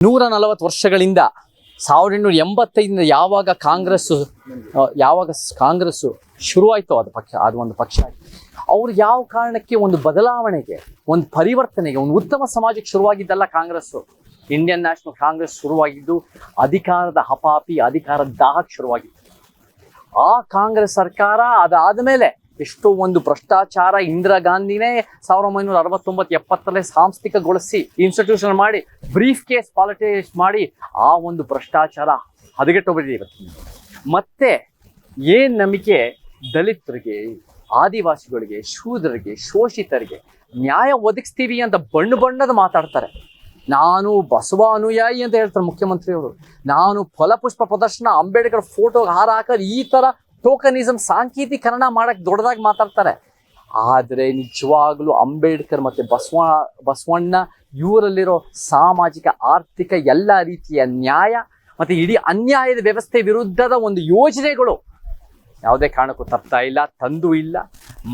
140 ವರ್ಷಗಳಿಂದ 1885 ಯಾವಾಗ ಕಾಂಗ್ರೆಸ್ ಶುರುವಾಯಿತು, ಅದು ಒಂದು ಪಕ್ಷ. ಅವ್ರು ಯಾವ ಕಾರಣಕ್ಕೆ ಒಂದು ಬದಲಾವಣೆಗೆ, ಒಂದು ಪರಿವರ್ತನೆಗೆ, ಒಂದು ಉತ್ತಮ ಸಮಾಜಕ್ಕೆ ಶುರುವಾಗಿದ್ದಲ್ಲ ಕಾಂಗ್ರೆಸ್. ಇಂಡಿಯನ್ ನ್ಯಾಷನಲ್ ಕಾಂಗ್ರೆಸ್ ಶುರುವಾಗಿದ್ದು ಅಧಿಕಾರದ ಹಪಾಪಿ, ಅಧಿಕಾರದ ದಾಹಕ್ಕೆ ಶುರುವಾಗಿತ್ತು. ಆ ಕಾಂಗ್ರೆಸ್ ಸರ್ಕಾರ ಅದಾದ ಮೇಲೆ ಎಷ್ಟೋ ಒಂದು ಭ್ರಷ್ಟಾಚಾರ, ಇಂದಿರಾ ಗಾಂಧಿನೇ 1969-70 ಸಾಂಸ್ಥಿಕಗೊಳಿಸಿ ಇನ್ಸ್ಟಿಟ್ಯೂಷನ್ ಮಾಡಿ ಬ್ರೀಫ್ ಕೇಸ್ ಪಾಲಿಟಿಕ್ಸ್ ಮಾಡಿ ಆ ಒಂದು ಭ್ರಷ್ಟಾಚಾರ ಹದಗೆಟ್ಟೋಗ್ಬಿಟ್ಟಿದೆ ಇವತ್ತು. ಮತ್ತೆ ಏನ್ ನಂಬಿಕೆ ದಲಿತರಿಗೆ, ಆದಿವಾಸಿಗಳಿಗೆ, ಶೂದ್ರರಿಗೆ, ಶೋಷಿತರಿಗೆ ನ್ಯಾಯ ಒದಗಿಸ್ತೀವಿ ಅಂತ ಬಣ್ಣದ ಮಾತಾಡ್ತಾರೆ. ನಾನು ಬಸವ ಅನುಯಾಯಿ ಅಂತ ಹೇಳ್ತಾರೆ ಮುಖ್ಯಮಂತ್ರಿಯವರು. ನಾನು ಫಲಪುಷ್ಪ ಪ್ರದರ್ಶನ, ಅಂಬೇಡ್ಕರ್ ಫೋಟೋಗೆ ಹಾರ ಹಾಕೋದು, ಈ ತರ ಟೋಕನಿಸಮ್ ಸಾಂಕೇತೀಕರಣ ಮಾಡಕ್ಕೆ ದೊಡ್ಡದಾಗಿ ಮಾತಾಡ್ತಾರೆ. ಆದರೆ ನಿಜವಾಗ್ಲೂ ಅಂಬೇಡ್ಕರ್ ಮತ್ತು ಬಸವಣ್ಣ ಇವರಲ್ಲಿರೋ ಸಾಮಾಜಿಕ, ಆರ್ಥಿಕ ಎಲ್ಲ ರೀತಿಯ ನ್ಯಾಯ ಮತ್ತು ಇಡೀ ಅನ್ಯಾಯದ ವ್ಯವಸ್ಥೆ ವಿರುದ್ಧದ ಒಂದು ಯೋಜನೆಗಳು ಯಾವುದೇ ಕಾರಣಕ್ಕೂ ತಪ್ತಾ ಇಲ್ಲ, ತಂದು ಇಲ್ಲ,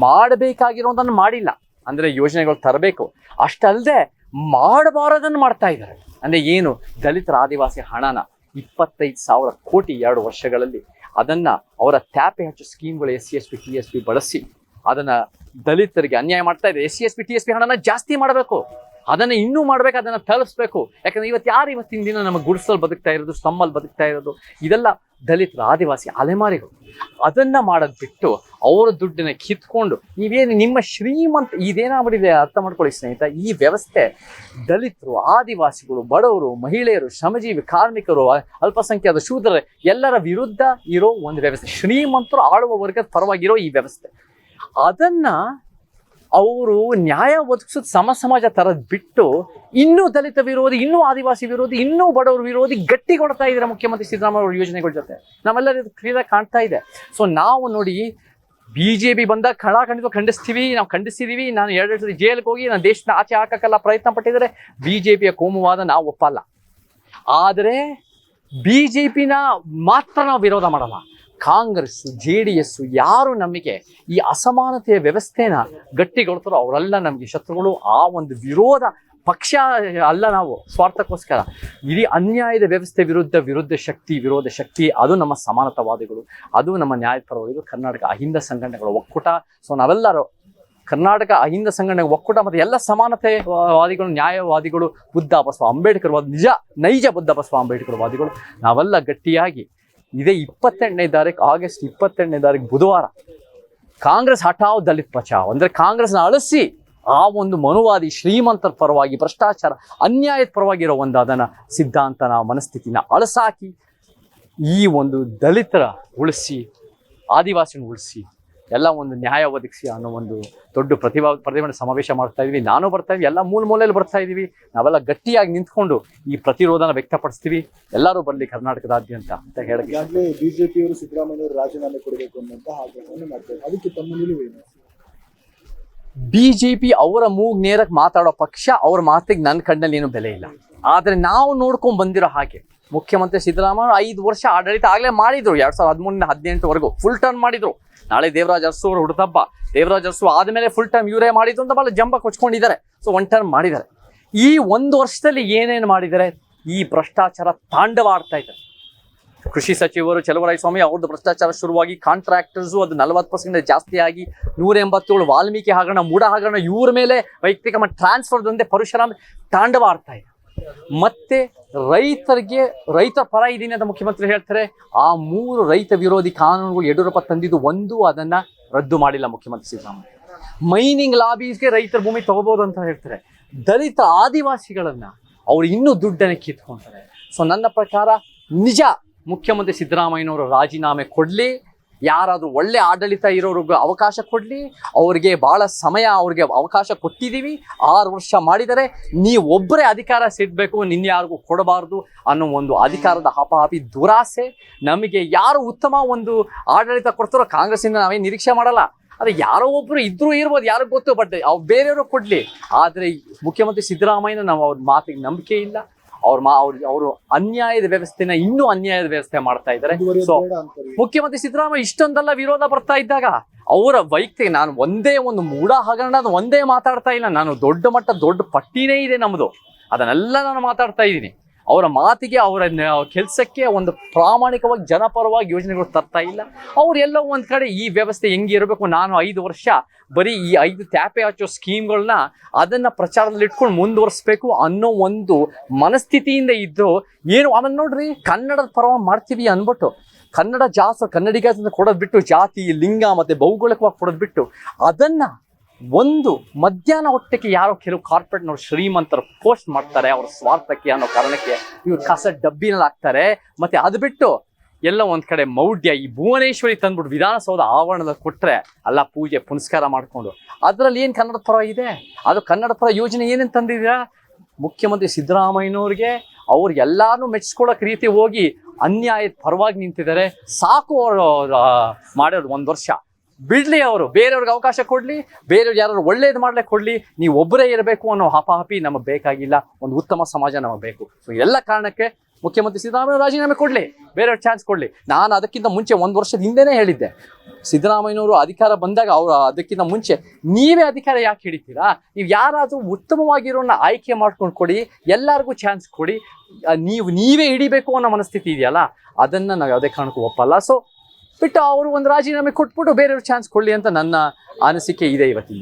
ಮಾಡಬೇಕಾಗಿರೋದನ್ನು ಮಾಡಿಲ್ಲ. ಅಂದರೆ ಯೋಜನೆಗಳು ತರಬೇಕು, ಅಷ್ಟಲ್ಲದೆ ಮಾಡಬಾರದನ್ನು ಮಾಡ್ತಾ ಇದ್ದಾರೆ. ಅಂದರೆ ಏನು, ದಲಿತರ ಆದಿವಾಸಿ ಹಣನ 25,000 ಕೋಟಿ 2 ವರ್ಷಗಳಲ್ಲಿ ಅದನ್ನು ಅವರ ಟ್ಯಾಪೆ ಹಚ್ಚು ಸ್ಕೀಮ್ಗಳು SC/ST TSP ಬಳಸಿ ಅದನ್ನು ದಲಿತರಿಗೆ ಅನ್ಯಾಯ ಮಾಡ್ತಾ ಇದೆ. SC/ST TSP ಹಣನ ಜಾಸ್ತಿ ಮಾಡಬೇಕು, ಅದನ್ನು ಇನ್ನೂ ಮಾಡಬೇಕು, ಅದನ್ನು ತಲುಪಿಸ್ಬೇಕು. ಯಾಕಂದರೆ ಇವತ್ತಿನ ದಿನ ನಮ್ಮ ಗುಡ್ಸಲ್ಲಿ ಬದುಕ್ತಾ ಇರೋದು, ಸ್ತಂಭಲ್ಲಿ ಬದುಕ್ತಾ ಇರೋದು ಇದೆಲ್ಲ ದಲಿತರು, ಆದಿವಾಸಿ ಅಲೆಮಾರಿಗಳು. ಅದನ್ನು ಮಾಡೋದು ಬಿಟ್ಟು ಅವರ ದುಡ್ಡನ್ನ ಕಿತ್ಕೊಂಡು ನೀವೇನು ನಿಮ್ಮ ಶ್ರೀಮಂತ ಇದೇನಾಗ್ಬಿಟ್ಟಿದೆ ಅರ್ಥ ಮಾಡ್ಕೊಳ್ಳಿ ಸ್ನೇಹಿತ. ಈ ವ್ಯವಸ್ಥೆ ದಲಿತರು, ಆದಿವಾಸಿಗಳು, ಬಡವರು, ಮಹಿಳೆಯರು, ಶ್ರಮಜೀವಿ, ಕಾರ್ಮಿಕರು, ಅಲ್ಪಸಂಖ್ಯಾತ, ಶೂದ್ರರು ಎಲ್ಲರ ವಿರುದ್ಧ ಇರೋ ಒಂದು ವ್ಯವಸ್ಥೆ. ಶ್ರೀಮಂತರು ಆಳುವ ವರ್ಗದ ಪರವಾಗಿರೋ ಈ ವ್ಯವಸ್ಥೆ, ಅದನ್ನ ಅವರು ನ್ಯಾಯ ಒದಗಿಸೋದು ಸಮಾಜ ತರದ್ ಬಿಟ್ಟು ಇನ್ನೂ ದಲಿತ ವಿರೋಧಿ, ಇನ್ನೂ ಆದಿವಾಸಿ ವಿರೋಧಿ, ಇನ್ನೂ ಬಡವರು ವಿರೋಧಿ ಗಟ್ಟಿಗೊಡ್ತಾ ಇದ್ದಾರೆ ಮುಖ್ಯಮಂತ್ರಿ ಸಿದ್ದರಾಮಯ್ಯ ಅವರ ಯೋಜನೆಗಳ ಜೊತೆ. ನಾವೆಲ್ಲರೂ ಕ್ಲಿಯರಾಗಿ ಕಾಣ್ತಾ ಇದೆ. ಸೊ ನಾವು ನೋಡಿ BJP ಬಂದಾಗ ಖಂಡಿಸ್ತೀವಿ, ನಾವು ಖಂಡಿಸಿದೀವಿ. ನಾನು 2 ಸರಿ ಜೈಲಿಗೆ ಹೋಗಿ ನಾನು ದೇಶನ ಆಚೆ ಹಾಕಕ್ಕೆಲ್ಲ ಪ್ರಯತ್ನ ಪಟ್ಟಿದ್ದಾರೆ. BJPಯ ಕೋಮುವಾದ ನಾವು ಒಪ್ಪಲ್ಲ. ಆದರೆ BJPನ ಮಾತ್ರ ನಾವು ವಿರೋಧ ಮಾಡಲ್ಲ. ಕಾಂಗ್ರೆಸ್, JDS ಯಾರು ನಮಗೆ ಈ ಅಸಮಾನತೆಯ ವ್ಯವಸ್ಥೆನ ಗಟ್ಟಿಗೊಳ್ತಾರೋ ಅವರೆಲ್ಲ ನಮಗೆ ಶತ್ರುಗಳು. ಆ ಒಂದು ವಿರೋಧ ಪಕ್ಷ ಅಲ್ಲ, ನಾವು ಸ್ವಾರ್ಥಕ್ಕೋಸ್ಕರ ಇಡೀ ಅನ್ಯಾಯದ ವ್ಯವಸ್ಥೆ ವಿರುದ್ಧ ಶಕ್ತಿ ಅದು ನಮ್ಮ ಸಮಾನತಾವಾದಿಗಳು, ಅದು ನಮ್ಮ ನ್ಯಾಯದ ಪರವಾದಿಗಳು, ಕರ್ನಾಟಕ ಅಹಿಂದ ಸಂಘಟನೆಗಳ ಒಕ್ಕೂಟ. ಸೊ ನಾವೆಲ್ಲರೂ ಕರ್ನಾಟಕ ಅಹಿಂದ ಸಂಘಟನೆ ಒಕ್ಕೂಟ ಮತ್ತು ಎಲ್ಲ ಸಮಾನತೆವಾದಿಗಳು, ನ್ಯಾಯವಾದಿಗಳು, ಬುದ್ಧ ಬಸವ ಅಂಬೇಡ್ಕರ್ ನೈಜ ಬುದ್ಧ ಬಸವ ಅಂಬೇಡ್ಕರ್ ವಾದಿಗಳು ನಾವೆಲ್ಲ ಗಟ್ಟಿಯಾಗಿ ಇದೇ 28ನೇ ತಾರೀಕು ಆಗಸ್ಟ್ 28ನೇ ತಾರೀಕು ಬುಧವಾರ ಕಾಂಗ್ರೆಸ್ ಹಠಾವ್ ದಲಿತ್ ಬಚಾವ್ ಅಂದರೆ ಕಾಂಗ್ರೆಸ್ನ ಅಳಿಸಿ ಆ ಒಂದು ಮನುವಾದಿ, ಶ್ರೀಮಂತರ ಪರವಾಗಿ, ಭ್ರಷ್ಟಾಚಾರ, ಅನ್ಯಾಯದ ಪರವಾಗಿರೋ ಒಂದು ಅದನ್ನು ಸಿದ್ಧಾಂತನ, ಮನಸ್ಥಿತಿನ ಅಳಸಾಕಿ ಈ ಒಂದು ದಲಿತರ ಉಳಿಸಿ, ಆದಿವಾಸಿನ ಉಳಿಸಿ, ಎಲ್ಲ ಒಂದು ನ್ಯಾಯ ಒದಗಿಸಿ ಅನ್ನೋ ಒಂದು ದೊಡ್ಡ ಪ್ರತಿಭಟನೆ ಸಮಾವೇಶ ಮಾಡ್ತಾ ಇದ್ವಿ. ನಾನು ಬರ್ತಾ ಇದ್ವಿ, ಎಲ್ಲ ಮೂಲೆಯಲ್ಲಿ ಬರ್ತಾ ಇದ್ದೀವಿ. ನಾವೆಲ್ಲ ಗಟ್ಟಿಯಾಗಿ ನಿಂತ್ಕೊಂಡು ಈ ಪ್ರತಿರೋಧನ ವ್ಯಕ್ತಪಡಿಸ್ತೀವಿ. ಎಲ್ಲರೂ ಬರಲಿ ಕರ್ನಾಟಕದಾದ್ಯಂತ ಅಂತ ಹೇಳಿ. ಬಿಜೆಪಿಯವರು ಸಿದ್ದರಾಮಯ್ಯ ರಾಜೀನಾಮೆ ಕೊಡಬೇಕು ಅನ್ನೋಂತ ಆಗ್ರಹವನ್ನು ಮಾಡ್ತಾರೆ. ಅದಕ್ಕೆ ತಮ್ಮ ನಿಲುವೇನು? BJP ಅವರ ಮೂಗ್ ನೇರಕ್ಕೆ ಮಾತಾಡೋ ಪಕ್ಷ, ಅವ್ರ ಮಾತಿಗೆ ನನ್ನ ಕಣ್ಣಲ್ಲಿ ಏನು ಬೆಲೆ ಇಲ್ಲ. ಆದರೆ ನಾವು ನೋಡ್ಕೊಂಡು ಬಂದಿರೋ ಹಾಗೆ ಮುಖ್ಯಮಂತ್ರಿ ಸಿದ್ದರಾಮಯ್ಯ 5 ವರ್ಷ ಆಡಳಿತ ಆಗಲೇ ಮಾಡಿದ್ರು. 2013-18ವರೆಗೂ ಫುಲ್ ಟರ್ಮ್ ಮಾಡಿದ್ರು. ನಾಳೆ ದೇವರಾಜ್ ಅರಸು ಅವರು ಹುಡುತಬ್ಬ. ದೇವರಾಜ್ ಅರಸು ಆದಮೇಲೆ ಫುಲ್ ಟರ್ಮ್ ಇವರೇ ಮಾಡಿದ್ರು ಅಂತ ಭಾಳ ಜಂಬ ಕೊಚ್ಕೊಂಡಿದ್ದಾರೆ. ಸೊ 1 ಟರ್ಮ್ ಮಾಡಿದ್ದಾರೆ. ಈ 1 ವರ್ಷದಲ್ಲಿ ಏನೇನು ಮಾಡಿದ್ದಾರೆ? ಈ ಭ್ರಷ್ಟಾಚಾರ ತಾಂಡವ ಆಡ್ತಾ ಇದ್ದಾರೆ. ಕೃಷಿ ಸಚಿವರು ಚಲುವರಾಯಸ್ವಾಮಿ ಅವ್ರದ್ದು ಭ್ರಷ್ಟಾಚಾರ ಶುರುವಾಗಿ ಕಾಂಟ್ರಾಕ್ಟರ್ಸು ಅದು 40% ಜಾಸ್ತಿ ಆಗಿ 187 ವಾಲ್ಮೀಕಿ ಹಗರಣ, ಮೂಢ ಹಗರಣ, ಇವ್ರ ಮೇಲೆ ವೈಯಕ್ತಿಕ ಟ್ರಾನ್ಸ್ಫರ್ದೊಂದೇ ಪರಶುರಾಮ್ ತಾಂಡವ ಆಡ್ತಾ ಇದೆ. ಮತ್ತೆ ರೈತರ ಪರ ಇದ್ದೀನಿ ಅಂತ ಮುಖ್ಯಮಂತ್ರಿ ಹೇಳ್ತಾರೆ. ಆ 3 ರೈತ ವಿರೋಧಿ ಕಾನೂನುಗಳು ಯಡಿಯೂರಪ್ಪ ತಂದಿದ್ದು ಒಂದು ಅದನ್ನ ರದ್ದು ಮಾಡಿಲ್ಲ ಮುಖ್ಯಮಂತ್ರಿ ಸಿದ್ದರಾಮಯ್ಯ. ಮೈನಿಂಗ್ ಲಾಬೀಸ್ಗೆ ರೈತರ ಭೂಮಿ ತಗೋಬಹುದು ಅಂತ ಹೇಳ್ತಾರೆ. ದಲಿತ ಆದಿವಾಸಿಗಳನ್ನ ಅವ್ರು ಇನ್ನೂ ದುಡ್ಡನ್ನು ಕಿತ್ಕೊಂತಾರೆ. ಸೊ ನನ್ನ ಪ್ರಕಾರ ನಿಜ ಮುಖ್ಯಮಂತ್ರಿ ಸಿದ್ದರಾಮಯ್ಯನವರು ರಾಜೀನಾಮೆ ಕೊಡಲಿ, ಯಾರಾದರೂ ಒಳ್ಳೆ ಆಡಳಿತ ಇರೋರಿಗೆ ಅವಕಾಶ ಕೊಡಲಿ. ಅವ್ರಿಗೆ ಭಾಳ ಸಮಯ ಅವ್ರಿಗೆ ಅವಕಾಶ ಕೊಟ್ಟಿದ್ದೀವಿ. 6 ವರ್ಷ ಮಾಡಿದರೆ, ನೀವು ಒಬ್ಬರೇ ಅಧಿಕಾರ ಸಿಗಬೇಕು, ಯಾರಿಗೂ ಕೊಡಬಾರ್ದು ಅನ್ನೋ ಒಂದು ಅಧಿಕಾರದ ಹಪಾಹಪಿ ದುರಾಸೆ. ನಮಗೆ ಯಾರು ಉತ್ತಮ ಒಂದು ಆಡಳಿತ ಕೊಡ್ತಾರೋ ಕಾಂಗ್ರೆಸ್ಸಿಂದ ನಾವೇನು ನಿರೀಕ್ಷೆ ಮಾಡಲ್ಲ. ಆದರೆ ಯಾರೋ ಒಬ್ಬರು ಇದ್ರೂ ಇರ್ಬೋದು, ಯಾರಿಗೂ ಗೊತ್ತು, ಬಟ್ ಅವ್ರು ಬೇರೆಯವರು ಕೊಡಲಿ. ಆದರೆ ಮುಖ್ಯಮಂತ್ರಿ ಸಿದ್ದರಾಮಯ್ಯನ ನಾವು ಅವ್ರ ಮಾತಿಗೆ ನಂಬಿಕೆ ಇಲ್ಲ. ಅವರು ಅನ್ಯಾಯದ ವ್ಯವಸ್ಥೆನ ಇನ್ನೂ ಅನ್ಯಾಯದ ವ್ಯವಸ್ಥೆ ಮಾಡ್ತಾ ಇದ್ದಾರೆ. ಸೊ ಮುಖ್ಯಮಂತ್ರಿ ಸಿದ್ದರಾಮಯ್ಯ ಇಷ್ಟೊಂದೆಲ್ಲ ವಿರೋಧ ಬರ್ತಾ ಇದ್ದಾಗ ಅವರ ವೈಯಕ್ತಿಕ, ನಾನು ಒಂದೇ ಒಂದು ಮೂಢ ಹಗರಣ ಒಂದೇ ಮಾತಾಡ್ತಾ ಇಲ್ಲ. ನಾನು ದೊಡ್ಡ ಪಟ್ಟಿನೇ ಇದೆ ನಮ್ಮದು, ಅದನ್ನೆಲ್ಲ ನಾನು ಮಾತಾಡ್ತಾ ಇದ್ದೀನಿ. ಅವರ ಮಾತಿಗೆ, ಅವರ ಕೆಲಸಕ್ಕೆ ಒಂದು ಪ್ರಾಮಾಣಿಕವಾಗಿ ಜನಪರವಾಗಿ ಯೋಜನೆಗಳು ತರ್ತಾ ಇಲ್ಲ. ಅವರೆಲ್ಲೋ ಒಂದು ಕಡೆ ಈ ವ್ಯವಸ್ಥೆ ಹೆಂಗಿರಬೇಕು, ನಾನು 5 ವರ್ಷ ಬರೀ ಈ 5 ತ್ಯಾಪೆ ಹಚ್ಚೋ ಸ್ಕೀಮ್ಗಳನ್ನ ಅದನ್ನು ಪ್ರಚಾರದಲ್ಲಿ ಇಟ್ಕೊಂಡು ಮುಂದುವರಿಸ್ಬೇಕು ಅನ್ನೋ ಒಂದು ಮನಸ್ಥಿತಿಯಿಂದ ಇದ್ದು ಏನು ಆಮೇಲೆ ನೋಡ್ರಿ, ಕನ್ನಡದ ಪರವಾಗಿ ಮಾಡ್ತೀವಿ ಅಂದ್ಬಿಟ್ಟು ಕನ್ನಡ ಕನ್ನಡಿಗ ಕೊಡೋದು ಬಿಟ್ಟು ಜಾತಿ, ಲಿಂಗ ಮತ್ತು ಭೌಗೋಳಿಕವಾಗಿ ಕೊಡೋದು ಬಿಟ್ಟು ಅದನ್ನು ಒಂದು ಮಧ್ಯಾಹ್ನ ಹೊಟ್ಟೆಗೆ ಯಾರೋ ಕೆಲವು ಕಾರ್ಪೊರೇಟ್ನವ್ರು ಶ್ರೀಮಂತರು ಪೋಸ್ಟ್ ಮಾಡ್ತಾರೆ ಅವ್ರ ಸ್ವಾರ್ಥಕ್ಕೆ ಅನ್ನೋ ಕಾರಣಕ್ಕೆ ಇವ್ರು ಕಸ ಡಬ್ಬಿನಲ್ಲಿ ಹಾಕ್ತಾರೆ. ಮತ್ತು ಅದು ಬಿಟ್ಟು ಎಲ್ಲ ಒಂದು ಕಡೆ ಮೌಢ್ಯ, ಈ ಭುವನೇಶ್ವರಿ ತಂದ್ಬಿಟ್ಟು ವಿಧಾನಸೌಧ ಆವರಣದಲ್ಲಿ ಕೊಟ್ಟರೆ ಅಲ್ಲ ಪೂಜೆ ಪುನಸ್ಕಾರ ಮಾಡಿಕೊಂಡು ಅದರಲ್ಲಿ ಏನು ಕನ್ನಡದ ಪರ ಇದೆ? ಅದು ಕನ್ನಡ ಪರ ಯೋಜನೆ ಏನೇನು ತಂದಿದ್ದೀರಾ? ಮುಖ್ಯಮಂತ್ರಿ ಸಿದ್ದರಾಮಯ್ಯನವ್ರಿಗೆ ಅವ್ರು ಎಲ್ಲಾರನ್ನೂ ಮೆಚ್ಚಿಸ್ಕೊಳ್ಳೋಕೆ ರೀತಿ ಹೋಗಿ ಅನ್ಯಾಯದ ಪರವಾಗಿ ನಿಂತಿದ್ದಾರೆ. ಸಾಕು ಅವರು ಮಾಡೋದು 1 ವರ್ಷ ಬಿಡಲಿ, ಅವರು ಬೇರೆಯವ್ರಿಗೆ ಅವಕಾಶ ಕೊಡಲಿ, ಬೇರೆಯವ್ರು ಯಾರು ಒಳ್ಳೇದು ಮಾಡ್ಲಿಕ್ಕೆ ಕೊಡಲಿ. ನೀವು ಒಬ್ಬರೇ ಇರಬೇಕು ಅನ್ನೋ ಹಪಾಹಪಿ ನಮಗೆ ಬೇಕಾಗಿಲ್ಲ. ಒಂದು ಉತ್ತಮ ಸಮಾಜ ನಮಗೆ ಬೇಕು. ಸೊ ಎಲ್ಲ ಕಾರಣಕ್ಕೆ ಮುಖ್ಯಮಂತ್ರಿ ಸಿದ್ದರಾಮಯ್ಯ ರಾಜೀನಾಮೆ ಕೊಡಲಿ, ಬೇರೆಯವ್ರು ಚಾನ್ಸ್ ಕೊಡಲಿ. ನಾನು ಅದಕ್ಕಿಂತ ಮುಂಚೆ 1 ವರ್ಷದ ಹಿಂದೆನೇ ಹೇಳಿದ್ದೆ, ಸಿದ್ದರಾಮಯ್ಯನವರು ಅಧಿಕಾರ ಬಂದಾಗ ಅವರು ಅದಕ್ಕಿಂತ ಮುಂಚೆ ನೀವೇ ಅಧಿಕಾರ ಯಾಕೆ ಹಿಡಿತೀರಾ? ನೀವು ಯಾರಾದರೂ ಉತ್ತಮವಾಗಿರೋನ್ನ ಆಯ್ಕೆ ಮಾಡ್ಕೊಂಡು ಕೊಡಿ, ಎಲ್ಲರಿಗೂ ಚಾನ್ಸ್ ಕೊಡಿ. ನೀವೇ ಹಿಡಿಬೇಕು ಅನ್ನೋ ಮನಸ್ಥಿತಿ ಇದೆಯಲ್ಲ, ಅದನ್ನು ನಾವು ಯಾವುದೇ ಕಾರಣಕ್ಕೂ ಒಪ್ಪಲ್ಲ. ಸೊ ಬಿಟ್ಟು ಅವರು ಒಂದು ರಾಜೀನಾಮೆ ಕೊಟ್ಬಿಟ್ಟು ಬೇರೆಯವ್ರು ಚಾನ್ಸ್ ಕೊಡಲಿ ಅಂತ ನನ್ನ ಅನಿಸಿಕೆ ಇದೆ ಇವತ್ತಿನ.